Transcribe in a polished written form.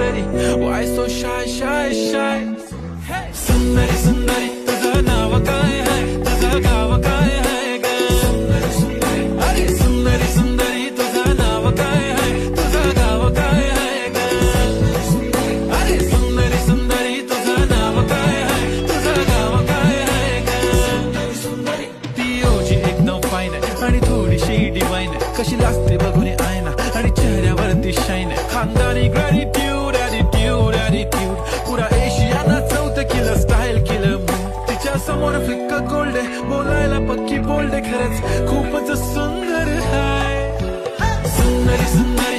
तरी why so shy shy shy सुंदरी सुंदरी तुझं नाव काय आहे तुझं गाव काय आहे ग सुंदरी सुंदरी अरे सुंदरी सुंदरी तुझं नाव काय आहे तुझं गाव काय आहे ग अरे सुंदरी सुंदरी तुझं नाव काय आहे तुझं गाव काय आहे ग सुंदरी ती ओजी एकदम फाईन आहे आणि थोडीशी डिवाइन आहे कशी लागते बघून आयना आणि चेहऱ्यावरती शाईन आहे खानदानी ग्रॅटिट्यूड ॲटिट्यूड ॲटिट्यूड पुरा एशियाना चौथं किलो स्टाईल केलं तिच्या समोर फिक्क गोल्ड आहे बोलायला पक्की बोल्ड आहे खरंच खूपच सुंदर आहे सुंदरी सुंदर